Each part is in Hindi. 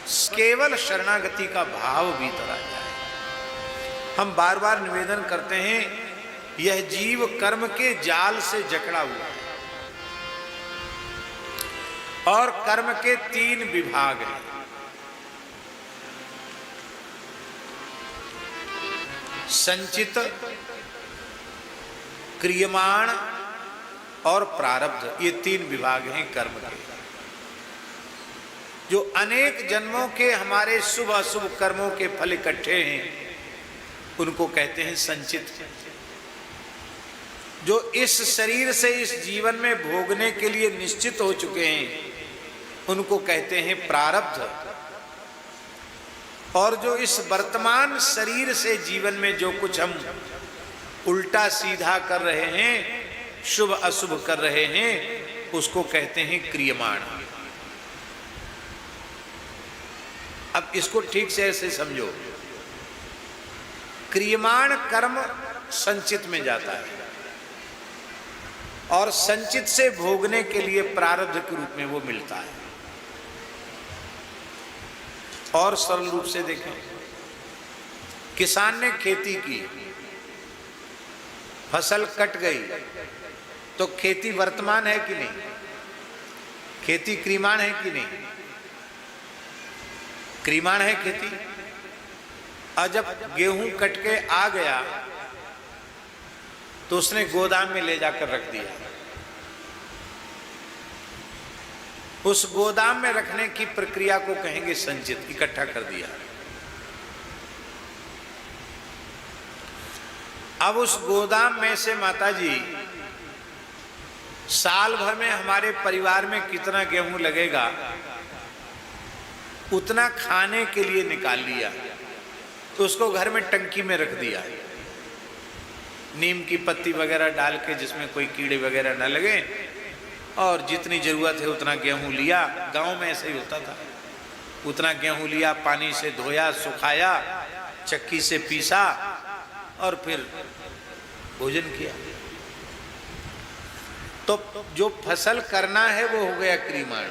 केवल शरणागति का भाव भीतर आ जाए। हम बार बार निवेदन करते हैं, यह जीव कर्म के जाल से जकड़ा हुआ है और कर्म के 3 विभाग हैं। संचित, क्रियमाण और प्रारब्ध, ये 3 विभाग हैं कर्म के। जो अनेक जन्मों के हमारे शुभ अशुभ कर्मों के फल इकट्ठे हैं उनको कहते हैं संचित। जो इस शरीर से इस जीवन में भोगने के लिए निश्चित हो चुके हैं उनको कहते हैं प्रारब्ध। और जो इस वर्तमान शरीर से जीवन में जो कुछ हम उल्टा सीधा कर रहे हैं, शुभ अशुभ कर रहे हैं, उसको कहते हैं क्रियमाण। अब इसको ठीक से ऐसे समझो, क्रियमाण कर्म संचित में जाता है और संचित से भोगने के लिए प्रारब्ध के रूप में वो मिलता है। और सरल रूप से देखें, किसान ने खेती की, फसल कट गई, तो खेती वर्तमान है कि नहीं? खेती क्रियमाण है कि नहीं? क्रियमाण है खेती। और जब गेहूं कट के आ गया तो उसने गोदाम में ले जाकर रख दिया। उस गोदाम में रखने की प्रक्रिया को कहेंगे संचित, इकट्ठा कर दिया। अब उस गोदाम में से माताजी साल भर में हमारे परिवार में कितना गेहूं लगेगा उतना खाने के लिए निकाल लिया, तो उसको घर में टंकी में रख दिया, नीम की पत्ती वगैरह डाल के जिसमें कोई कीड़े वगैरह न लगे, और जितनी ज़रूरत है उतना गेहूं लिया। गांव में ऐसे ही होता था। उतना गेहूं लिया, पानी से धोया, सुखाया, चक्की से पीसा और फिर भोजन किया। तो जो फसल करना है वो हो गया क्रियमाण,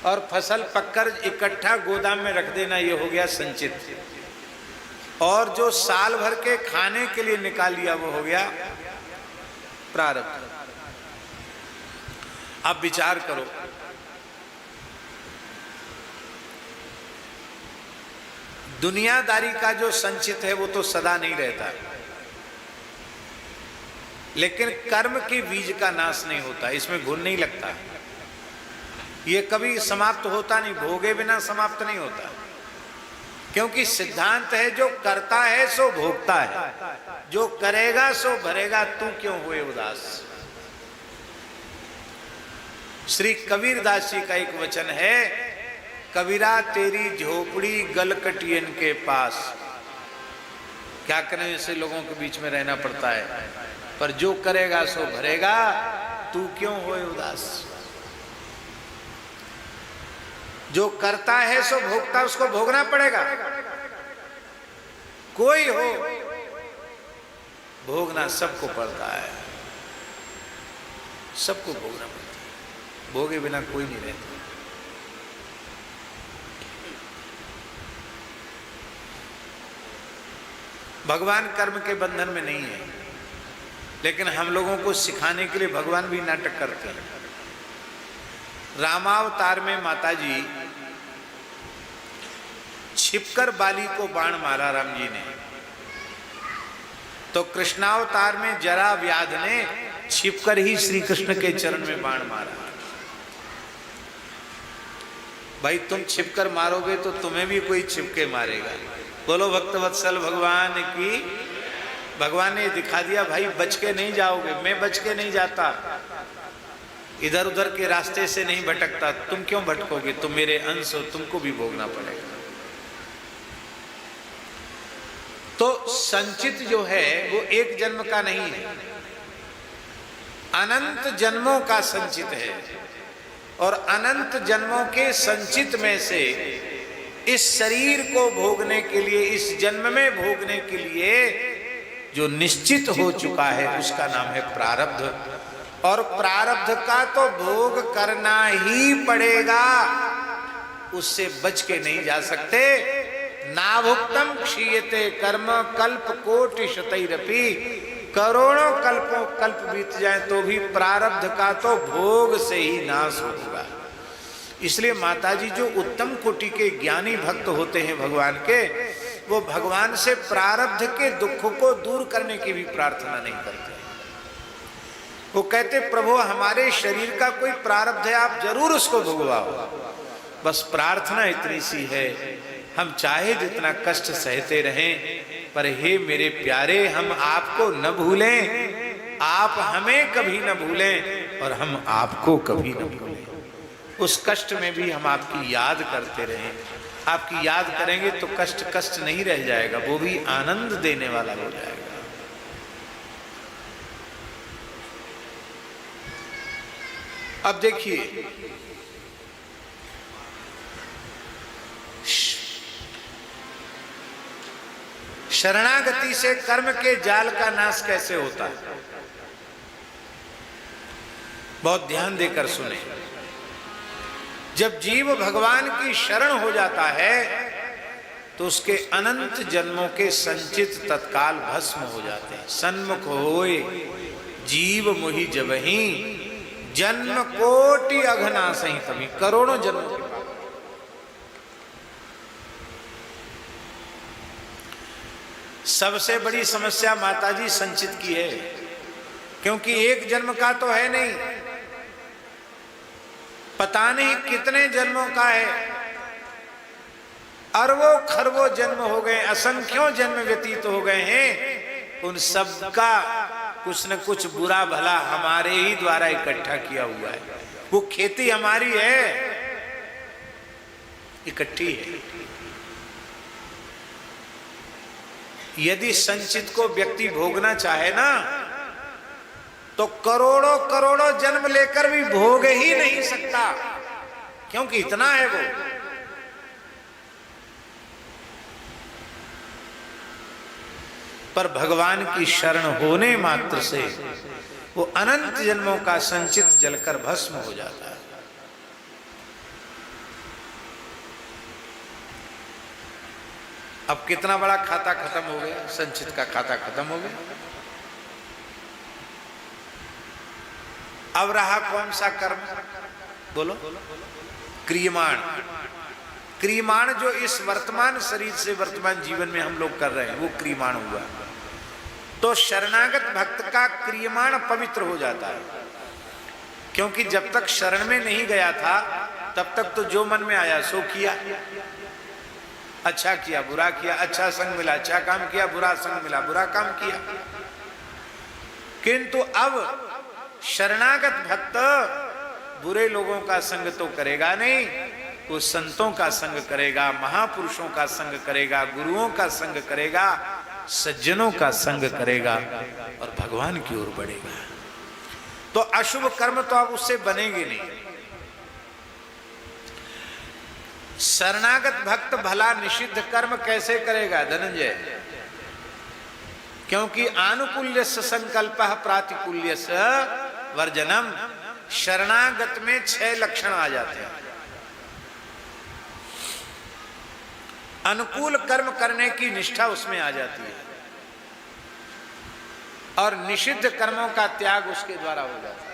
और फसल पककर इकट्ठा गोदाम में रख देना ये हो गया संचित। और जो साल भर के खाने के लिए निकाल लिया वो हो गया प्रारब्ध। अब विचार करो, दुनियादारी का जो संचित है वो तो सदा नहीं रहता, लेकिन कर्म के बीज का नाश नहीं होता, इसमें घुन नहीं लगता, ये कभी समाप्त होता नहीं, भोगे बिना समाप्त नहीं होता। क्योंकि सिद्धांत है जो करता है सो भोगता है, जो करेगा सो भरेगा, तू क्यों हुए उदास। श्री कबीरदास जी का एक वचन है, कबीरा तेरी झोपड़ी गलकटियन के पास। क्या करें, ऐसे लोगों के बीच में रहना पड़ता है, पर जो करेगा सो भरेगा, तू क्यों होए उदास। जो करता है सो भोगता, उसको भोगना पड़ेगा। कोई हो, भोगना सबको पड़ता है, सबको भोगना पड़ता है, भोगे बिना कोई नहीं रहता। भगवान कर्म के बंधन में नहीं है, लेकिन हम लोगों को सिखाने के लिए भगवान भी नाटक करते हैं। रामावतार में माताजी छिपकर बाली को बाण मारा राम जी ने, तो कृष्णावतार में जरा व्याध ने छिपकर ही श्री कृष्ण के चरण में बाण मारा। भाई तुम छिपकर मारोगे तो तुम्हें भी कोई छिपके मारेगा। बोलो भक्तवत्सल भगवान की। भगवान ने दिखा दिया, भाई बच के नहीं जाओगे, मैं बच के नहीं जाता, इधर उधर के रास्ते से नहीं भटकता, तुम क्यों भटकोगे, तुम मेरे अंश हो, तुमको भी भोगना पड़ेगा। तो संचित जो है वो एक जन्म का नहीं है, अनंत जन्मों का संचित है। और अनंत जन्मों के संचित में से इस शरीर को भोगने के लिए, इस जन्म में भोगने के लिए जो निश्चित हो चुका है उसका नाम है प्रारब्ध। और प्रारब्ध का तो भोग करना ही पड़ेगा। उससे बच के नहीं जा सकते। नाभुक्तम क्षीयते कर्म कल्प कोटि शतैरपि, करोड़ों कल्प बीत जाए तो भी प्रारब्ध का तो भोग से ही नाश होगा। इसलिए माताजी जो उत्तम कोटि के ज्ञानी भक्त होते हैं भगवान के, वो भगवान से प्रारब्ध के दुख को दूर करने की भी प्रार्थना नहीं करते। वो कहते प्रभु हमारे शरीर का कोई प्रारब्ध है, आप जरूर उसको भुगवाओ, बस प्रार्थना इतनी सी है, हम चाहे जितना कष्ट सहते रहें, पर हे मेरे प्यारे हम आपको न भूलें, आप हमें कभी न भूलें और हम आपको कभी न भूलें। उस कष्ट में भी हम आपकी याद करते रहें। आपकी याद करेंगे तो कष्ट कष्ट नहीं रह जाएगा, वो भी आनंद देने वाला हो जाएगा। अब देखिए, शरणागति से कर्म के जाल का नाश कैसे होता है, बहुत ध्यान देकर सुने। जब जीव भगवान की शरण हो जाता है तो उसके अनंत जन्मों के संचित तत्काल भस्म हो जाते हैं। सन्मुख होए जीव मोहि जबहि, जन्म कोटि अघनासहि तभी, करोड़ों जन्मों के बाद। सबसे बड़ी समस्या माताजी संचित की है, क्योंकि एक जन्म का तो है नहीं, पता नहीं कितने जन्मों का है, अरबों खरबों जन्म हो गए, असंख्यों जन्म व्यतीत हो गए हैं। उन सब का कुछ न कुछ बुरा भला हमारे ही द्वारा इकट्ठा किया हुआ है। वो खेती हमारी है, इकट्ठी है। यदि संचित को व्यक्ति भोगना चाहे ना, तो करोड़ों करोड़ों जन्म लेकर भी भोग ही नहीं सकता, क्योंकि इतना है वो। पर भगवान की शरण होने मात्र से वो अनंत जन्मों का संचित जलकर भस्म हो जाता है। अब कितना बड़ा खाता खत्म हो गया, संचित का खाता खत्म हो गया। अब रहा कौन सा कर्म, बोलो? क्रियमाण। क्रियमाण जो इस वर्तमान शरीर से वर्तमान जीवन में हम लोग कर रहे हैं, वो क्रियमाण हुआ। तो शरणागत भक्त का क्रियमाण पवित्र हो जाता है, क्योंकि जब तक शरण में नहीं गया था तब तक तो जो मन में आया सो किया। अच्छा किया, बुरा किया, अच्छा संग मिला, अच्छा काम किया, बुरा संग मिला, बुरा काम किया। किंतु अब शरणागत भक्त बुरे लोगों का संग तो करेगा नहीं, वो संतों का संग करेगा, महापुरुषों का संग करेगा, गुरुओं का संग करेगा, सज्जनों का संग करेगा और भगवान की ओर बढ़ेगा। तो अशुभ कर्म तो अब उससे बनेंगे नहीं। शरणागत भक्त भला निषिद्ध कर्म कैसे करेगा धनंजय? क्योंकि आनुकूल्य संकल्प प्रातिकूल्य वर्जनम। शरणागत में 6 लक्षण आ जाते हैं। अनुकूल कर्म करने की निष्ठा उसमें आ जाती है और निषिद्ध कर्मों का त्याग उसके द्वारा हो जाता है।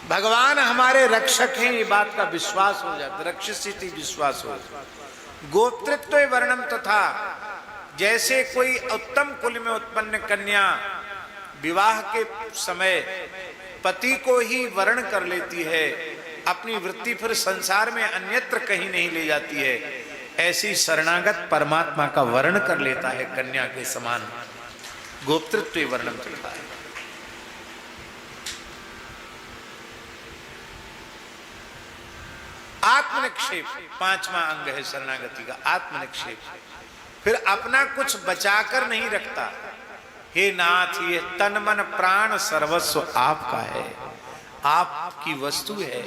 भगवान हमारे रक्षक हैं, ये बात का विश्वास हो जाता है, रक्षिष्यति विश्वास हो। गोत्रित्व वर्णम तथा, जैसे कोई उत्तम कुल में उत्पन्न कन्या विवाह के समय पति को ही वर्ण कर लेती है, अपनी वृत्ति फिर संसार में अन्यत्र कहीं नहीं ले जाती है, ऐसी शरणागत परमात्मा का वर्ण कर लेता है कन्या के समान। गोप्तृत्व वर्णन करता है। आत्मनिक्षेप 5वां अंग है शरणागति का, आत्मनिक्षेप। फिर अपना कुछ बचाकर नहीं रखता। हे नाथ, ये तन मन प्राण सर्वस्व आपका है, आपकी वस्तु है,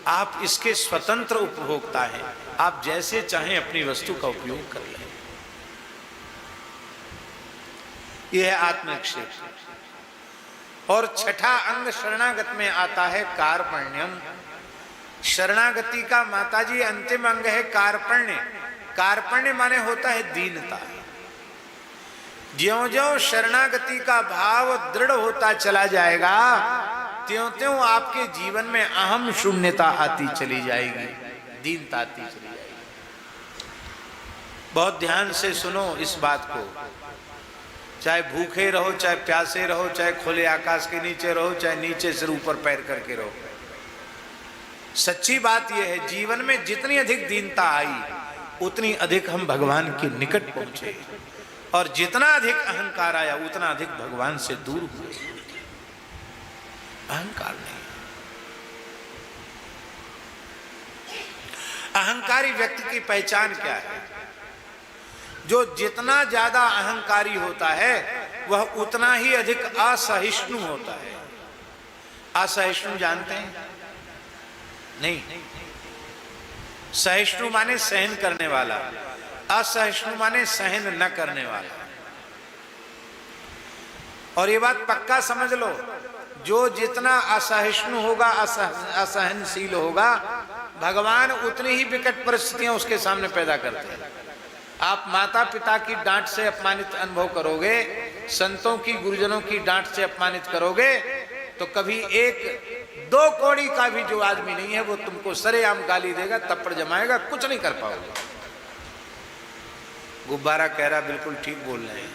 आप इसके स्वतंत्र उपभोक्ता हैं, आप जैसे चाहें अपनी वस्तु का उपयोग कर लें। यह है आत्मनिक्षेप। और छठा अंग शरणागत में आता है कार्पण्यम। शरणागति का माताजी अंतिम अंग है कार्पण्य। कार्पण्य माने होता है दीनता। ज्यों ज्यों शरणागति का भाव दृढ़ होता चला जाएगा, त्यों त्यों आपके जीवन में अहम शून्यता आती चली जाएगी, दीनता आती चली जाएगी। बहुत ध्यान से सुनो इस बात को। चाहे भूखे रहो, चाहे प्यासे रहो, चाहे खुले आकाश के नीचे रहो, चाहे नीचे सिर ऊपर पैर करके रहो, सच्ची बात यह है, जीवन में जितनी अधिक दीनता आई उतनी अधिक हम भगवान के निकट पहुंचे, और जितना अधिक अहंकार आया उतना अधिक भगवान से दूर हुए। अहंकार नहीं। अहंकारी व्यक्ति की पहचान क्या है? जो जितना ज्यादा अहंकारी होता है वह उतना ही अधिक असहिष्णु होता है। असहिष्णु जानते हैं? नहीं। सहिष्णु माने सहन करने वाला, असहिष्णु माने सहन न करने वाला। और ये बात पक्का समझ लो, जो जितना असहिष्णु होगा, असहनशील होगा, भगवान उतनी ही विकट परिस्थितियां उसके सामने पैदा करते हैं। आप माता पिता की डांट से अपमानित अनुभव करोगे, संतों की, गुरुजनों की डांट से अपमानित करोगे, तो कभी एक दो कौड़ी का भी जो आदमी नहीं है वो तुमको सरेआम गाली देगा, थप्पड़ जमाएगा, कुछ नहीं कर पाओगे। गुब्बारा कह रहा बिल्कुल ठीक बोल रहे हैं।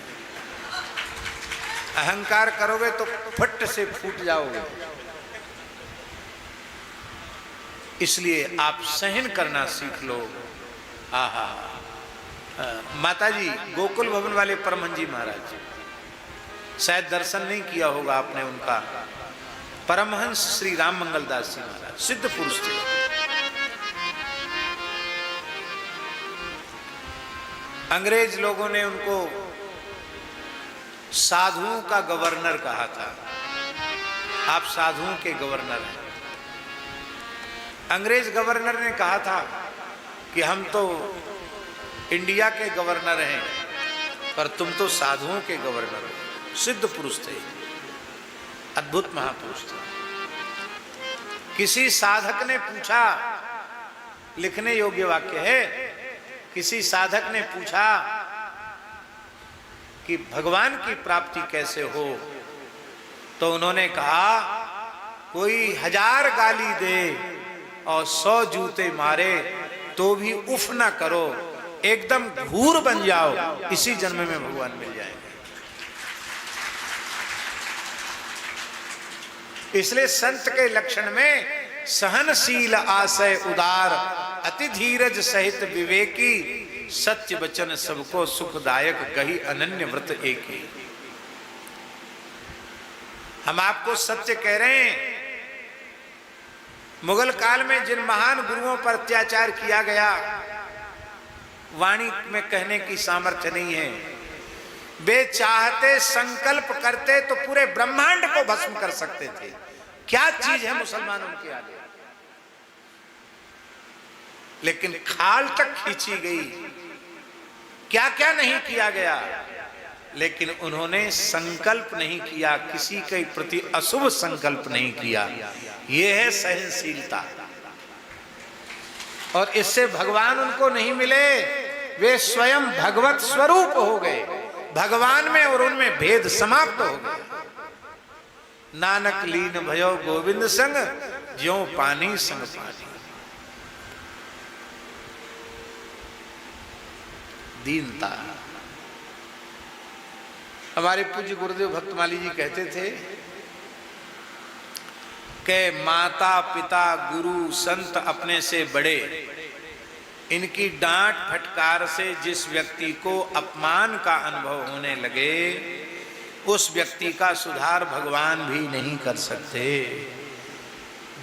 अहंकार करोगे तो फट से फूट जाओगे। इसलिए आप सहन करना सीख लो। आहा, माताजी गोकुल भवन वाले परमहंस जी महाराज, शायद दर्शन नहीं किया होगा आपने उनका। परमहंस श्री राम मंगल दास जी महाराज सिद्ध पुरुष थे। अंग्रेज लोगों ने उनको साधुओं का गवर्नर कहा था। आप साधुओं के गवर्नर हैं। अंग्रेज गवर्नर ने कहा था कि हम तो इंडिया के गवर्नर हैं, पर तुम तो साधुओं के गवर्नर हो। सिद्ध पुरुष थे, अद्भुत महापुरुष थे। किसी साधक ने पूछा, लिखने योग्य वाक्य है, किसी साधक ने पूछा कि भगवान की प्राप्ति कैसे हो, तो उन्होंने कहा कोई 1000 गाली दे और 100 जूते मारे तो भी उफ ना करो, एकदम घूर बन जाओ, इसी जन्म में भगवान मिल जाएंगे। इसलिए संत के लक्षण में सहनशील आशय उदार, अति धीरज सहित विवेकी, सत्य वचन सबको सुखदायक, कही अनन्य व्रत एक ही। हम आपको सत्य कह रहे हैं। मुगल काल में जिन महान गुरुओं पर अत्याचार किया गया, वाणी में कहने की सामर्थ्य नहीं है। वे चाहते, संकल्प करते तो पूरे ब्रह्मांड को भस्म कर सकते थे। क्या चीज है मुसलमानों के आगे? लेकिन खाल तक खींची गई, क्या क्या नहीं किया गया, लेकिन उन्होंने संकल्प नहीं किया, किसी के प्रति अशुभ संकल्प नहीं किया। यह है सहनशीलता। और इससे भगवान उनको नहीं मिले, वे स्वयं भगवत स्वरूप हो गए। भगवान में और उनमें भेद समाप्त हो गया। नानक लीन भयो गोविंद संग, ज्यों पानी संग पानी। दीनता। हमारे पूज्य गुरुदेव भक्तमाली जी कहते थे कि माता पिता गुरु संत अपने से बड़े, इनकी डांट फटकार से जिस व्यक्ति को अपमान का अनुभव होने लगे, उस व्यक्ति का सुधार भगवान भी नहीं कर सकते।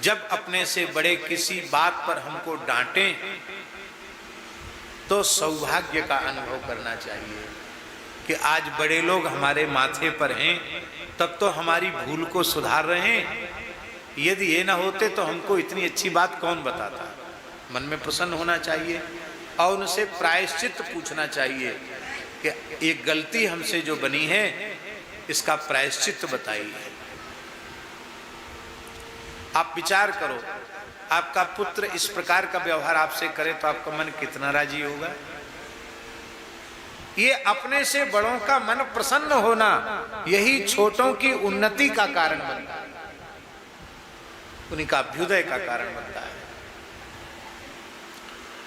जब अपने से बड़े किसी बात पर हमको डांटें तो सौभाग्य का अनुभव करना चाहिए कि आज बड़े लोग हमारे माथे पर हैं, तब तो हमारी भूल को सुधार रहे हैं। यदि ये ना होते तो हमको इतनी अच्छी बात कौन बताता। मन में प्रसन्न होना चाहिए और उनसे प्रायश्चित पूछना चाहिए कि ये गलती हमसे जो बनी है इसका प्रायश्चित बताइए। आप विचार करो, आपका पुत्र इस प्रकार का व्यवहार आपसे करे तो आपका मन कितना राजी होगा। ये अपने से बड़ों का मन प्रसन्न होना, यही छोटों की उन्नति का कारण बनता है, उन्हीं का अभ्युदय का कारण बनता है।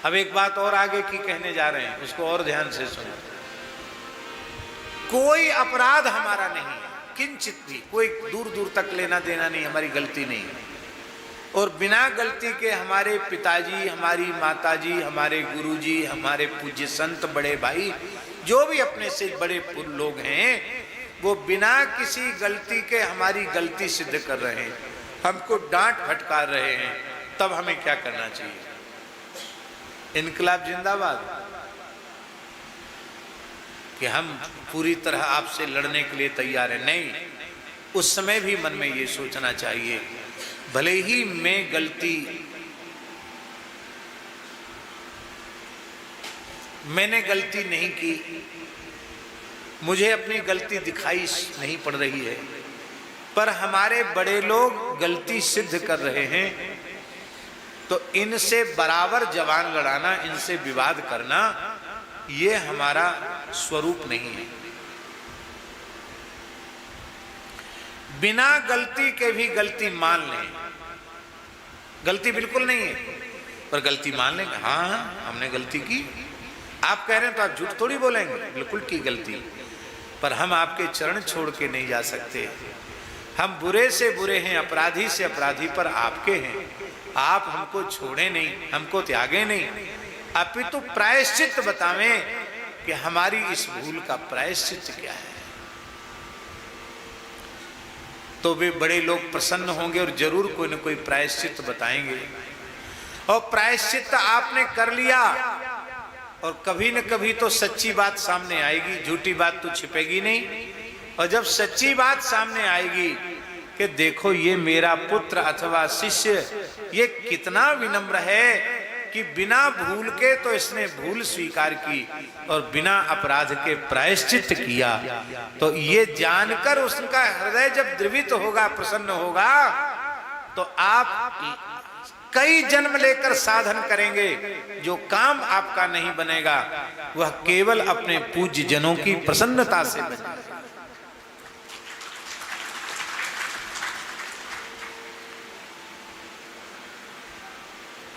अब एक बात और आगे की कहने जा रहे हैं, उसको और ध्यान से सुनो। कोई अपराध हमारा नहीं है, किंचित भी, कोई दूर दूर तक लेना देना नहीं, हमारी गलती नहीं है। और बिना गलती के हमारे पिताजी, हमारी माताजी, हमारे गुरुजी, हमारे पूज्य संत, बड़े भाई, जो भी अपने से बड़े लोग हैं, वो बिना किसी गलती के हमारी गलती सिद्ध कर रहे हैं, हमको डांट फटकार रहे हैं, तब हमें क्या करना चाहिए? इनकलाब जिंदाबाद, कि हम पूरी तरह आपसे लड़ने के लिए तैयार हैं? नहीं, उस समय भी मन में ये सोचना चाहिए, भले ही मैंने गलती नहीं की, मुझे अपनी गलती दिखाई नहीं पड़ रही है, पर हमारे बड़े लोग गलती सिद्ध कर रहे हैं, तो इनसे बराबर जवान लड़ाना, इनसे विवाद करना, ये हमारा स्वरूप नहीं है। बिना गलती के भी गलती मान लें, गलती बिल्कुल नहीं है पर गलती मान लें, हाँ हमने गलती की, आप कह रहे हैं तो आप झूठ थोड़ी बोलेंगे, बिल्कुल की गलती, पर हम आपके चरण छोड़ के नहीं जा सकते। हम बुरे से बुरे हैं, अपराधी से अपराधी, पर आपके हैं, आप हमको छोड़े नहीं, हमको त्यागे नहीं, अपितु प्रायश्चित बतावें कि हमारी इस भूल का प्रायश्चित क्या है। तो वे बड़े लोग प्रसन्न होंगे और जरूर कोई न कोई प्रायश्चित बताएंगे। और प्रायश्चित आपने कर लिया, और कभी न कभी तो सच्ची बात सामने आएगी, झूठी बात तो छिपेगी नहीं। और जब सच्ची बात सामने आएगी कि देखो ये मेरा पुत्र अथवा शिष्य ये कितना विनम्र है कि बिना भूल के तो इसने भूल स्वीकार की और बिना अपराध के प्रायश्चित किया, तो ये जानकर उसका हृदय जब द्रवित होगा, प्रसन्न होगा, तो आप कई जन्म लेकर साधन करेंगे, जो काम आपका नहीं बनेगा वह केवल अपने पूज्य जनों की प्रसन्नता से बनेगा।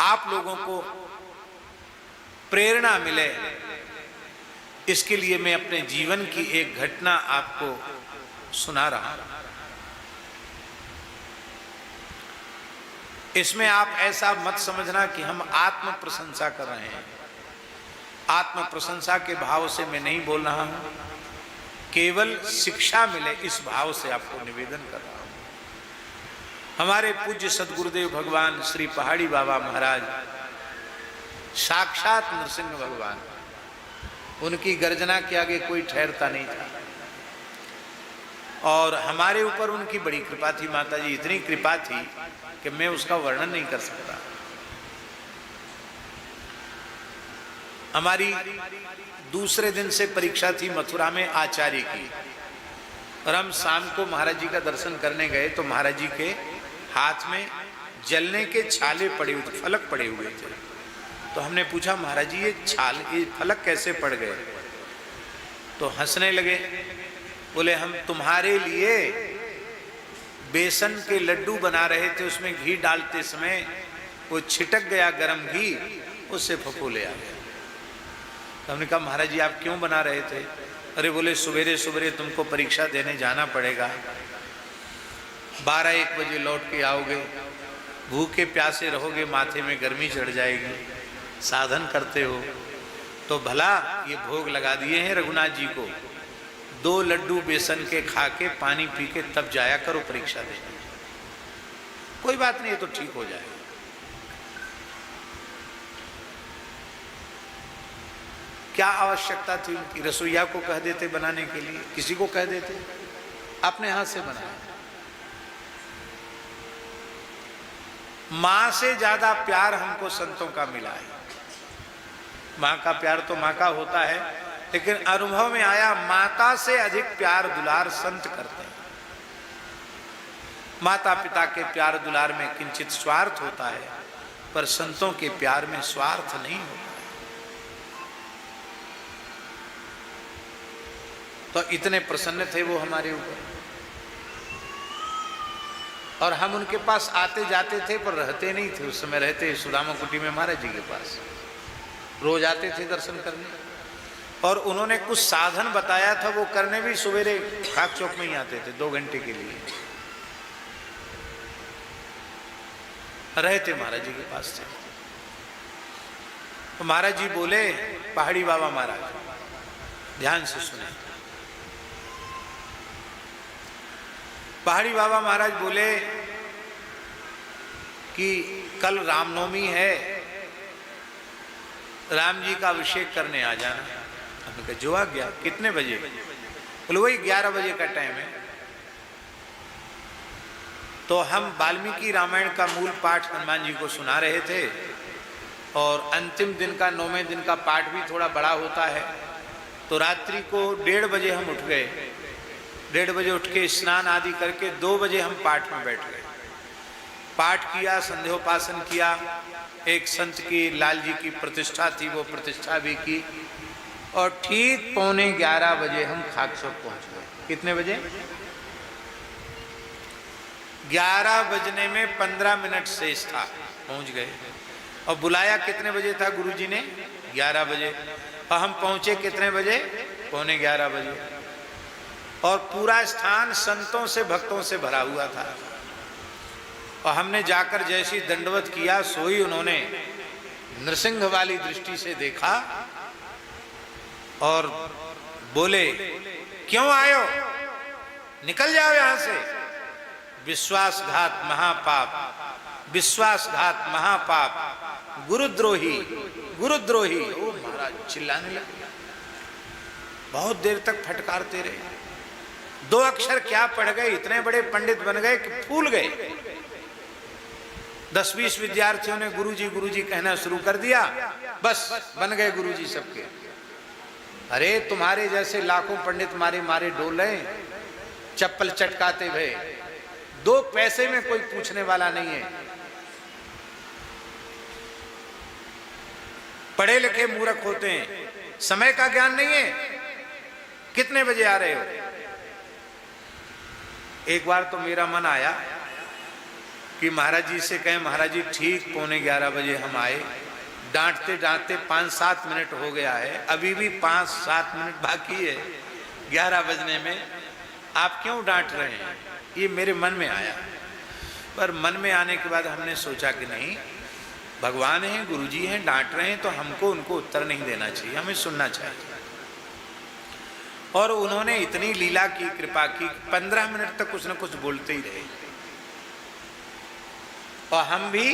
आप लोगों को प्रेरणा मिले, इसके लिए मैं अपने जीवन की एक घटना आपको सुना रहा हूं। इसमें आप ऐसा मत समझना कि हम आत्म प्रशंसा कर रहे हैं, आत्म प्रशंसा के भाव से मैं नहीं बोल रहा हूं, केवल शिक्षा मिले इस भाव से आपको निवेदन कर रहा हूं। हमारे पूज्य सदगुरुदेव भगवान श्री पहाड़ी बाबा महाराज, साक्षात नरसिंह भगवान, उनकी गर्जना के आगे कोई ठहरता नहीं था, और हमारे ऊपर उनकी बड़ी कृपा थी। माता जी इतनी कृपा थी कि मैं उसका वर्णन नहीं कर सकता। हमारी दूसरे दिन से परीक्षा थी मथुरा में आचार्य की, और हम शाम को महाराज जी का दर्शन करने गए तो महाराज जी के हाथ में जलने के छाले पड़े हुए थे, फलक पड़े हुए थे। तो हमने पूछा महाराज जी ये फलक कैसे पड़ गए? तो हंसने लगे, बोले हम तुम्हारे लिए बेसन के लड्डू बना रहे थे, उसमें घी डालते समय वो छिटक गया गरम घी, उससे फफूले आ गया। तो हमने कहा महाराज जी आप क्यों बना रहे थे? अरे बोले सवेरे सवेरे तुमको परीक्षा देने जाना पड़ेगा, 12-1 बजे लौट के आओगे, भूखे प्यासे रहोगे, माथे में गर्मी चढ़ जाएगी, साधन करते हो, तो भला ये भोग लगा दिए हैं रघुनाथ जी को, 2 लड्डू बेसन के खा के पानी पी के तब जाया करो परीक्षा देने। कोई बात नहीं, ये तो ठीक हो जाएगा। क्या आवश्यकता थी उनकी? रसोईया को कह देते बनाने के लिए, किसी को कह देते, अपने हाथ से बनाया। मां से ज्यादा प्यार हमको संतों का मिला है। मां का प्यार तो मां का होता है, लेकिन अनुभव में आया माता से अधिक प्यार दुलार संत करते हैं। माता पिता के प्यार दुलार में किंचित स्वार्थ होता है, पर संतों के प्यार में स्वार्थ नहीं होता। तो इतने प्रसन्न थे वो हमारे ऊपर, और हम उनके पास आते जाते थे पर रहते नहीं थे। उस समय रहते सुदामा कुटी में महाराज जी के पास, रोज आते थे दर्शन करने। और उन्होंने कुछ साधन बताया था, वो करने भी सवेरे खाक चौक में ही आते थे 2 घंटे के लिए, रहते महाराज जी के पास थे। तो महाराज जी बोले, पहाड़ी बाबा महाराज, ध्यान से सुने। पहाड़ी बाबा महाराज बोले कि कल रामनवमी है, राम जी का अभिषेक करने आ जाना। हमने कहा जो आ गया। कितने बजे? बोले वही 11 बजे का टाइम है। तो हम वाल्मीकि रामायण का मूल पाठ हनुमान जी को सुना रहे थे, और अंतिम दिन का 9वें दिन का पाठ भी थोड़ा बड़ा होता है। तो रात्रि को 1:30 बजे हम उठ गए। 1:30 बजे उठ के स्नान आदि करके 2 बजे हम पाठ में बैठ गए। पाठ किया, संध्योपासन किया, एक संत की लाल जी की प्रतिष्ठा थी, वो प्रतिष्ठा भी की, और ठीक 11:15 बजे हम खाकचौक पहुंच गए। कितने बजे? 11 बजने में 15 मिनट शेष था, पहुंच गए। और बुलाया कितने बजे था गुरुजी ने? 11 बजे। और हम पहुंचे कितने बजे? 11:15 बजे। और पूरा स्थान संतों से भक्तों से भरा हुआ था। और हमने जाकर जैसी दंडवत किया, सोई उन्होंने नृसिंह वाली दृष्टि से देखा और बोले, क्यों आयो? निकल जाओ यहां से। विश्वासघात महापाप, विश्वासघात महापाप, गुरुद्रोही, गुरुद्रोही। ओ महाराज चिल्लाने लगे, बहुत देर तक फटकारते रहे। 2 अक्षर क्या पढ़ गए, इतने बड़े पंडित बन गए कि फूल गए। 10-20 विद्यार्थियों ने गुरुजी गुरुजी कहना शुरू कर दिया, बस बन गए गुरुजी सबके। अरे तुम्हारे जैसे लाखों पंडित मारे मारे डोल रहे, चप्पल चटकाते हुए, 2 पैसे में कोई पूछने वाला नहीं है। पढ़े लिखे मूर्ख होते हैं, समय का ज्ञान नहीं है। कितने बजे आ रहे हो? एक बार तो मेरा मन आया कि महाराज जी से कहें, महाराज जी ठीक 11:15 बजे हम आए, डांटते डांटते 5-7 मिनट हो गया है, अभी भी 5-7 मिनट बाकी है 11 बजने में, आप क्यों डांट रहे हैं? ये मेरे मन में आया। पर मन में आने के बाद हमने सोचा कि नहीं, भगवान हैं, गुरुजी हैं, डांट रहे हैं तो हमको उनको उत्तर नहीं देना चाहिए, हमें सुनना चाहिए। और उन्होंने इतनी लीला की, कृपा की, 15 मिनट तक कुछ न कुछ बोलते ही रहे। और हम भी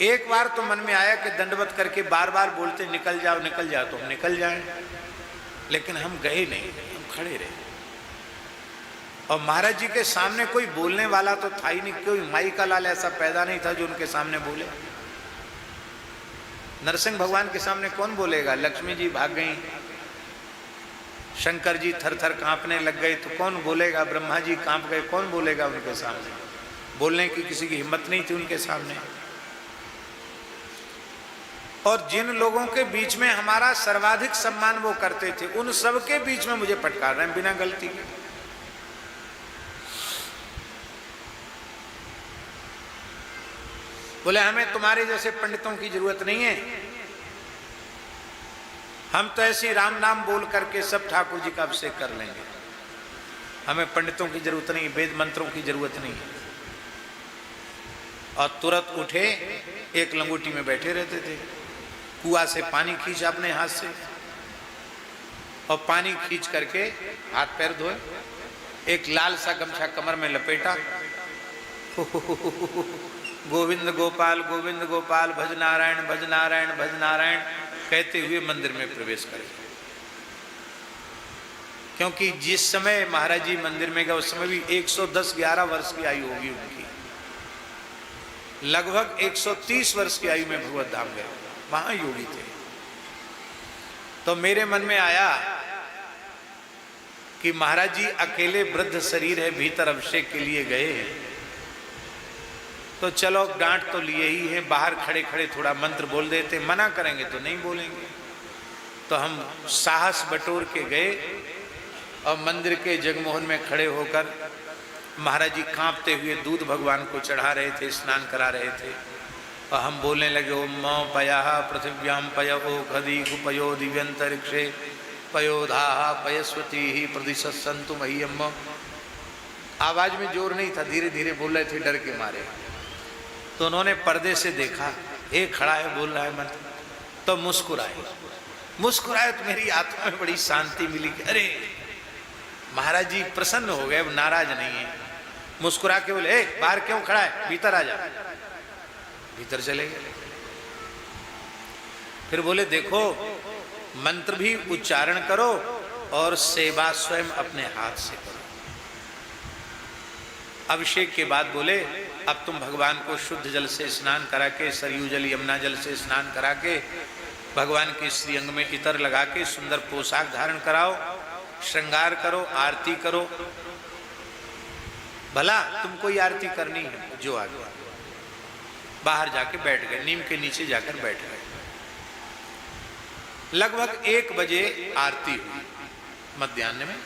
एक बार तो मन में आया कि दंडवत करके बार बार बोलते निकल जाओ निकल जाओ, तो हम निकल जाएं, लेकिन हम गए नहीं, हम खड़े रहे। और महाराज जी के सामने कोई बोलने वाला तो था ही नहीं, कोई माई का लाल ऐसा पैदा नहीं था जो उनके सामने बोले। नरसिंह भगवान के सामने कौन बोलेगा? लक्ष्मी जी भाग गई, शंकर जी थर थर कांपने लग गए, तो कौन बोलेगा? ब्रह्मा जी कांप गए, कौन बोलेगा उनके सामने? बोलने की किसी की हिम्मत नहीं थी उनके सामने। और जिन लोगों के बीच में हमारा सर्वाधिक सम्मान वो करते थे, उन सब के बीच में मुझे फटकार रहे हैं बिना गलती के। बोले हमें तुम्हारे जैसे पंडितों की जरूरत नहीं है, हम तो ऐसी राम नाम बोल करके सब ठाकुर जी का अभिषेक कर लेंगे, हमें पंडितों की जरूरत नहीं, वेद मंत्रों की जरूरत नहीं है। और तुरंत उठे, एक लंगोटी में बैठे रहते थे, कुआं से पानी खींचा अपने हाथ से, और पानी खींच करके हाथ पैर धोए, एक लाल सा गमछा कमर में लपेटा, गोविंद गोपाल गोविंद गोपाल, भज नारायण भज नारायण भज नारायण कहते हुए मंदिर में प्रवेश करे। क्योंकि जिस समय महाराज जी मंदिर में गए उस समय भी 110-11 वर्ष की आयु होगी उनकी, लगभग 130 वर्ष की आयु में भगवत धाम गए, वहां योगी थे। तो मेरे मन में आया कि महाराज जी अकेले वृद्ध शरीर है, भीतर अभिषेक के लिए गए हैं, तो चलो डांट तो लिए ही है, बाहर खड़े खड़े थोड़ा मंत्र बोल देते, मना करेंगे तो नहीं बोलेंगे। तो हम साहस बटोर के गए और मंदिर के जगमोहन में खड़े होकर महाराज जी कांपते हुए दूध भगवान को चढ़ा रहे थे, स्नान करा रहे थे, और हम बोलने लगे ओम मौ पया पृथिव्याम पयो खदी कुपयो दिव्यंतरिक्षे पयोधा पयस्वती ही प्रदिशंतु मह्यम। आवाज में जोर नहीं था, धीरे धीरे बोल रहे थे डर के मारे। तो उन्होंने पर्दे से देखा, एक खड़ा है बोल रहा है मंत्र, तो मुस्कुराए तो मेरी आत्मा में बड़ी शांति मिली कि अरे महाराज जी प्रसन्न हो गए, नाराज नहीं है। मुस्कुरा के बोले बाहर क्यों खड़ा है, भीतर आ जा। भीतर चले गए। फिर बोले देखो मंत्र भी उच्चारण करो और सेवा स्वयं अपने हाथ से करो। अभिषेक के बाद बोले अब तुम भगवान को शुद्ध जल से स्नान करा के, सरयू जल यमुना जल से स्नान करा के, भगवान के श्रीअंग में इतर लगा के सुंदर पोशाक धारण कराओ, श्रृंगार करो, आरती करो। भला तुम कोई आरती करनी है जो आगे। बाहर जाके बैठ गए, नीम के नीचे जाकर बैठ गए। लगभग 1 बजे आरती हुई, मध्याह्न में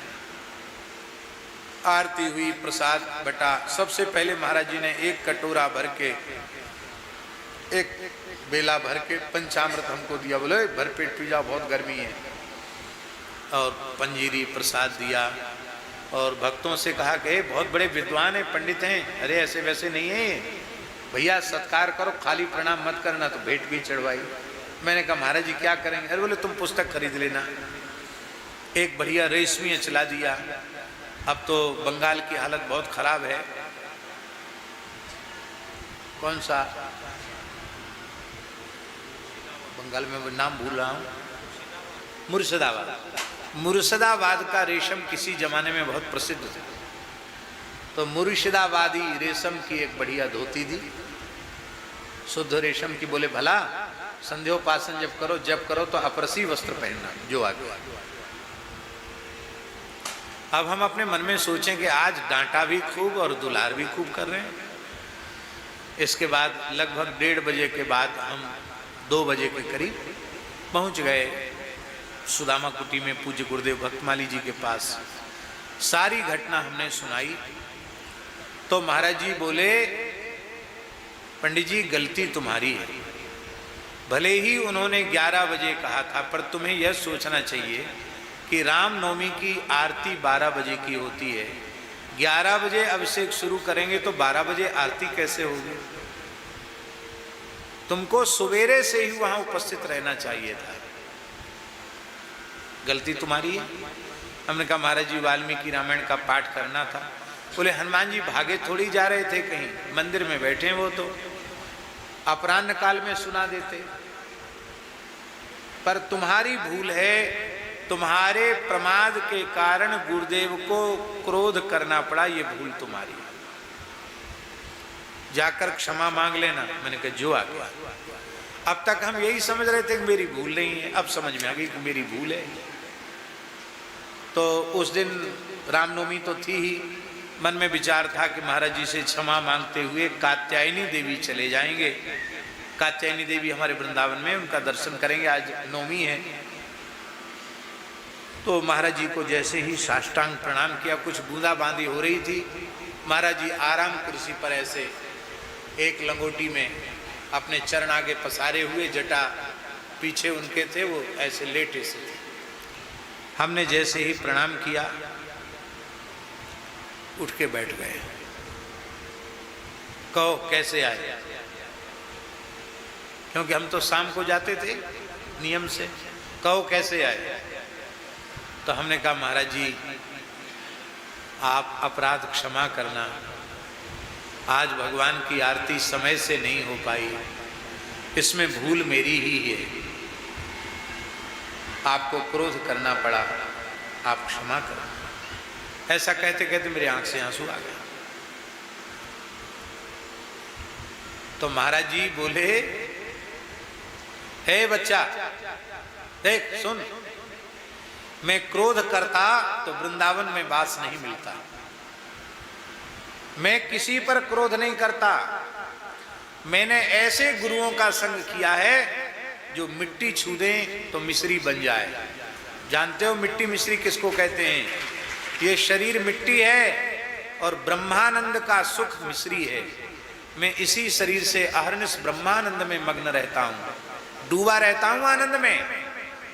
आरती हुई, प्रसाद बटा। सबसे पहले महाराज जी ने 1 कटोरा भर के, 1 बेला भर के पंचामृत हमको दिया, बोले भरपेट पी जाओ बहुत गर्मी है, और पंजीरी प्रसाद दिया। और भक्तों से कहा कि बहुत बड़े विद्वान हैं, पंडित हैं, अरे ऐसे वैसे नहीं है भैया, सत्कार करो, खाली प्रणाम मत करना। तो भेंट भी चढ़वाई। मैंने कहा महाराज जी क्या करेंगे, अरे बोले तुम पुस्तक खरीद लेना। एक बढ़िया रेशमी चला दिया। अब तो बंगाल की हालत बहुत खराब है। कौन सा बंगाल में नाम भूल रहा हूँ, मुर्शिदाबाद। मुर्शिदाबाद का रेशम किसी जमाने में बहुत प्रसिद्ध थे। तो मुर्शिदाबादी रेशम की एक बढ़िया धोती दी, शुद्ध रेशम की। बोले भला संध्योपासन जब करो तो अपरसी वस्त्र पहनना जो आगे। अब हम अपने मन में सोचें कि आज डांटा भी खूब और दुलार भी खूब कर रहे हैं। इसके बाद लगभग 1:30 बजे के बाद हम 2 बजे के करीब पहुंच गए सुदामा कुटी में पूज्य गुरुदेव भक्तमाली जी के पास। सारी घटना हमने सुनाई तो महाराज जी बोले पंडित जी गलती तुम्हारी है। भले ही उन्होंने 11 बजे कहा था, पर तुम्हें यह सोचना चाहिए कि रामनवमी की आरती 12 बजे की होती है। 11 बजे अभिषेक शुरू करेंगे तो 12 बजे आरती कैसे होगी। तुमको सवेरे से ही वहां उपस्थित रहना चाहिए था, गलती तुम्हारी है। हमने कहा महाराज जी वाल्मीकि रामायण का पाठ करना था। बोले हनुमान जी भागे थोड़ी जा रहे थे कहीं, मंदिर में बैठे, वो तो अपराह्न काल में सुना देते। पर तुम्हारी भूल है, तुम्हारे प्रमाद के कारण गुरुदेव को क्रोध करना पड़ा, ये भूल तुम्हारी। जाकर क्षमा मांग लेना। मैंने कहा जो आ गया। अब तक हम यही समझ रहे थे कि मेरी भूल नहीं है, अब समझ में आ गई कि मेरी भूल है। तो उस दिन रामनवमी तो थी ही, मन में विचार था कि महाराज जी से क्षमा मांगते हुए कात्यायनी देवी चले जाएंगे। कात्यायनी देवी हमारे वृंदावन में, उनका दर्शन करेंगे, आज नवमी है। तो महाराज जी को जैसे ही साष्टांग प्रणाम किया, कुछ बूंदाबांदी हो रही थी। महाराज जी आराम कुर्सी पर ऐसे एक लंगोटी में अपने चरण आगे पसारे हुए, जटा पीछे उनके थे, वो ऐसे लेटे से थे। हमने जैसे ही प्रणाम किया उठ के बैठ गए। कहो कैसे आए, क्योंकि हम तो शाम को जाते थे नियम से। कहो कैसे आए। तो हमने कहा महाराज जी आप अपराध क्षमा करना, आज भगवान की आरती समय से नहीं हो पाई, इसमें भूल मेरी ही है, आपको क्रोध करना पड़ा, आप क्षमा करो। ऐसा कहते कहते मेरी आंख से आंसू आ गए। तो महाराज जी बोले हे बच्चा देख सुन, मैं क्रोध करता तो वृंदावन में वास नहीं मिलता। मैं किसी पर क्रोध नहीं करता, मैंने ऐसे गुरुओं का संग किया है जो मिट्टी छू दें तो मिश्री बन जाए। जानते हो मिट्टी मिश्री किसको कहते हैं? ये शरीर मिट्टी है और ब्रह्मानंद का सुख मिश्री है। मैं इसी शरीर से अहर्निश ब्रह्मानंद में मग्न रहता हूं, डूबा रहता हूं आनंद में।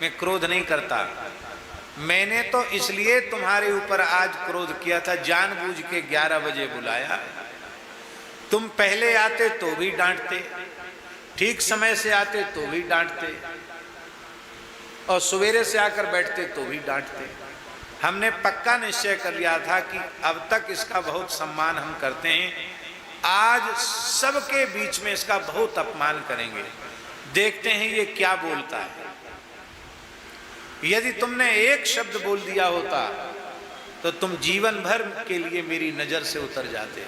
मैं क्रोध नहीं करता। मैंने तो इसलिए तुम्हारे ऊपर आज क्रोध किया था, जानबूझ के 11 बजे बुलाया। तुम पहले आते तो भी डांटते, ठीक समय से आते तो भी डांटते, और सवेरे से आकर बैठते तो भी डांटते। हमने पक्का निश्चय कर लिया था कि अब तक इसका बहुत सम्मान हम करते हैं, आज सबके बीच में इसका बहुत अपमान करेंगे। देखते हैं ये क्या बोलता है। यदि तुमने एक शब्द बोल दिया होता तो तुम जीवन भर के लिए मेरी नजर से उतर जाते,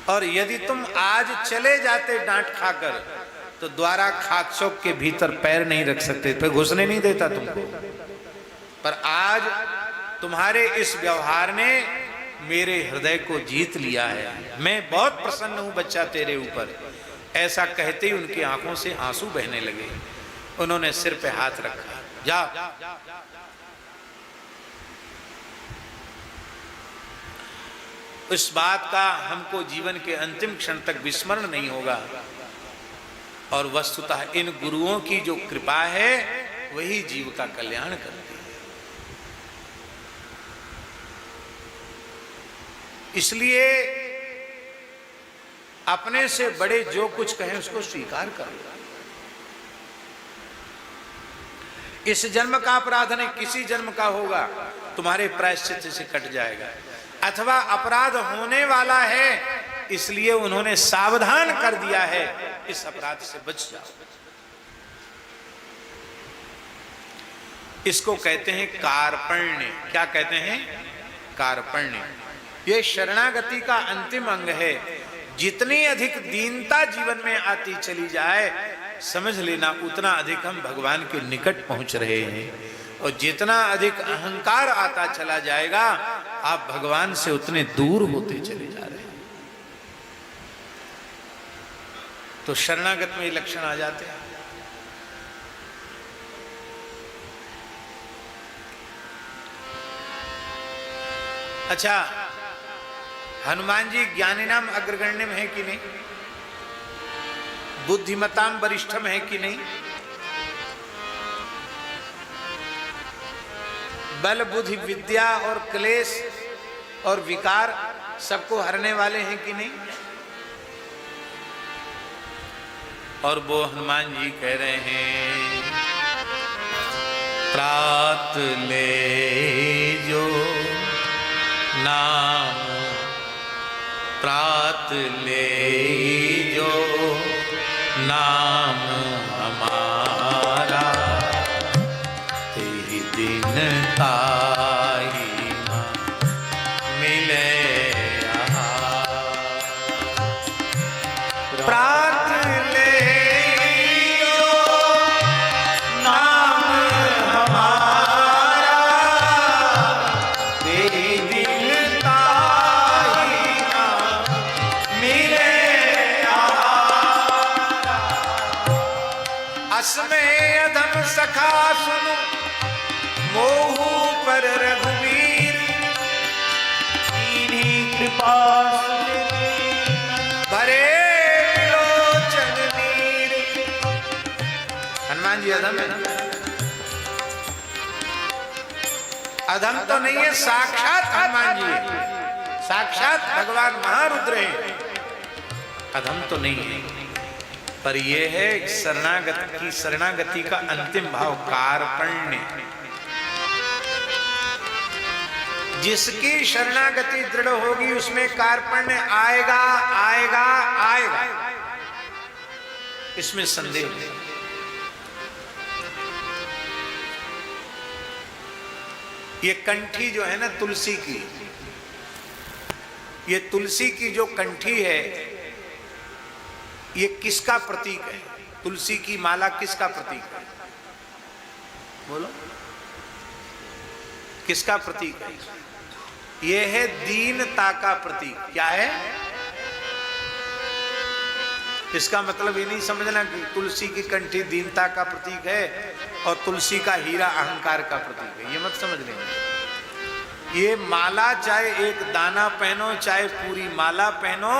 और यदि तुम आज चले जाते डांट खाकर तो द्वारा खाक चौक के भीतर पैर नहीं रख सकते, फिर घुसने नहीं देता तुमको। पर आज तुम्हारे इस व्यवहार ने मेरे हृदय को जीत लिया है। मैं बहुत प्रसन्न हूं बच्चा तेरे ऊपर। ऐसा कहते ही उनकी आंखों से आंसू बहने लगे। उन्होंने सिर पे हाथ रखा। जा, इस बात का हमको जीवन के अंतिम क्षण तक विस्मरण नहीं होगा। और वस्तुतः इन गुरुओं की जो कृपा है वही जीव का कल्याण करती है। इसलिए अपने से बड़े जो कुछ कहें उसको स्वीकार करो। इस जन्म का अपराध नहीं, किसी जन्म का होगा, तुम्हारे प्रायश्चित से कट जाएगा। अथवा अपराध होने वाला है इसलिए उन्होंने सावधान कर दिया है, इस अपराध से बच जाओ। इसको कहते हैं कार्पण्य। क्या कहते हैं? कार्पण्य। ये शरणागति का अंतिम अंग है। जितनी अधिक दीनता जीवन में आती चली जाए, समझ लेना उतना अधिक हम भगवान के निकट पहुंच रहे हैं। और जितना अधिक अहंकार आता चला जाएगा, आप भगवान से उतने दूर होते चले जा रहे हैं। तो शरणागत में ये लक्षण आ जाते हैं। अच्छा, हनुमान जी ज्ञानिनाम अग्रगण्य में है कि नहीं? बुद्धिमताम वरिष्ठम है कि नहीं? बल बुद्धि विद्या और क्लेश और विकार सबको हरने वाले हैं कि नहीं? और वो हनुमान जी कह रहे हैं, त्रात ले जो नाम, त्रात ले जो नाम हमारा, तेरी दिन ताही मिले प्रात ले जो नाम हमारा, तेरी दिन ताही मिले असमय अधम सखा सुनु मोहू पर रघुवीर, इन्हीं कृपा भरे विलोचन नीर। हनुमान जी अधम है ना? अधम तो नहीं है, साक्षात हनुमान जी है, साक्षात भगवान महारुद्र है। अधम तो नहीं है, पर यह है शरणागत की शरणागति का अंतिम भाव कार्पण्य। जिसकी शरणागति दृढ़ होगी उसमें कार्पण्य आएगा आएगा आएगा, इसमें संदेह नहीं। ये कंठी जो है ना तुलसी की, ये तुलसी की जो कंठी है ये किसका प्रतीक है? तुलसी की माला किसका प्रतीक है? बोलो, किसका प्रतीक है? यह है दीनता का प्रतीक। क्या है? इसका मतलब ये नहीं समझना कि तुलसी की कंठी दीनता का प्रतीक है और तुलसी का हीरा अहंकार का प्रतीक है, ये मत समझ लेना। ये माला चाहे एक दाना पहनो चाहे पूरी माला पहनो,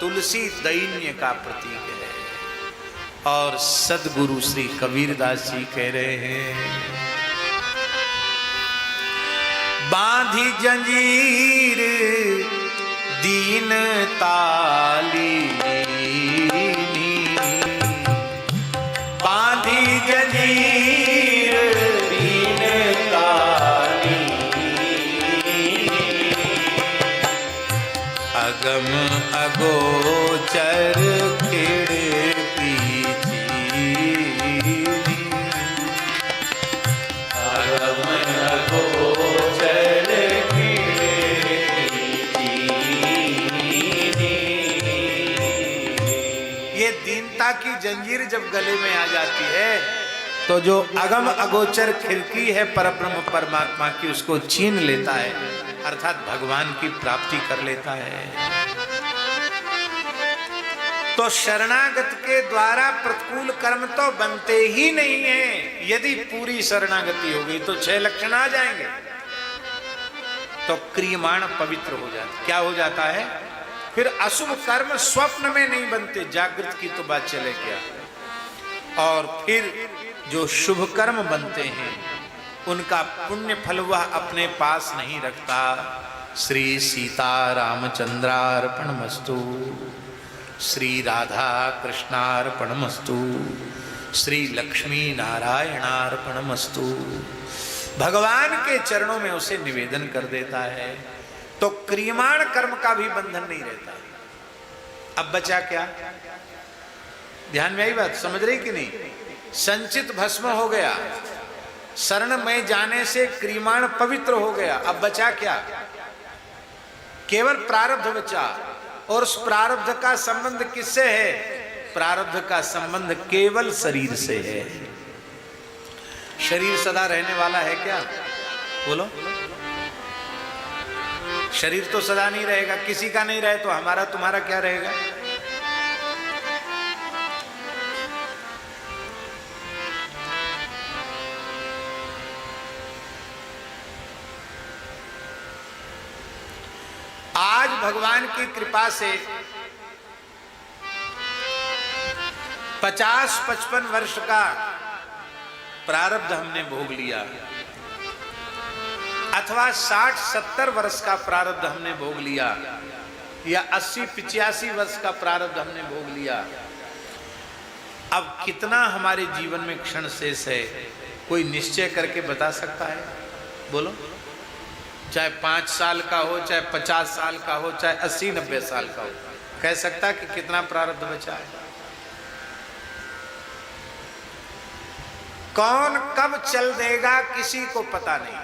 तुलसी दैन्य का प्रतीक है। और सदगुरु श्री कबीरदास जी कह रहे हैं, बांधी जंजीर दीन ताली, बांधी जंजीर दीन ताली, अगम अगोचर खिड़की चीनी, अगम अगोचर खिड़की चीनी। ये दीनता की जंजीर जब गले में आ जाती है तो जो अगम अगोचर खिड़की है परब्रह्म परमात्मा की, उसको छीन लेता है, अर्थात भगवान की प्राप्ति कर लेता है। तो शरणागत के द्वारा प्रतिकूल कर्म तो बनते ही नहीं है। यदि पूरी शरणागति हो गई तो 6 लक्षण आ जाएंगे, तो क्रियमाण पवित्र हो जाता। क्या हो जाता है? फिर अशुभ कर्म स्वप्न में नहीं बनते, जागृत की तो बात चले क्या। और फिर जो शुभ कर्म बनते हैं उनका पुण्य फल वह अपने पास नहीं रखता। श्री सीता रामचंद्रार्पणमस्तु, श्री राधा कृष्णार्पणमस्तु, श्री लक्ष्मी नारायणार्पणमस्तु। भगवान के चरणों में उसे निवेदन कर देता है, तो क्रियमाण कर्म का भी बंधन नहीं रहता। अब बचा क्या? ध्यान में आई बात, समझ रही कि नहीं? संचित भस्म हो गया, शरण में जाने से क्रियमाण पवित्र हो गया। अब बचा क्या? केवल प्रारब्ध बचा, और उस प्रारब्ध का संबंध किससे है? प्रारब्ध का संबंध केवल शरीर से है। शरीर सदा रहने वाला है क्या? बोलो। शरीर तो सदा नहीं रहेगा, किसी का नहीं रहे तो हमारा तुम्हारा क्या रहेगा? आज भगवान की कृपा से 50-55 वर्ष का प्रारब्ध हमने भोग लिया, अथवा 60-70 वर्ष का प्रारब्ध हमने भोग लिया, या 80-85 वर्ष का प्रारब्ध हमने भोग लिया। अब कितना हमारे जीवन में क्षण शेष है, कोई निश्चय करके बता सकता है? बोलो। चाहे 5 साल का हो, चाहे 50 साल का हो, चाहे 80-90 साल का हो, कह सकता कि कितना प्रारब्ध बचा है? कौन कब चल देगा किसी को पता नहीं।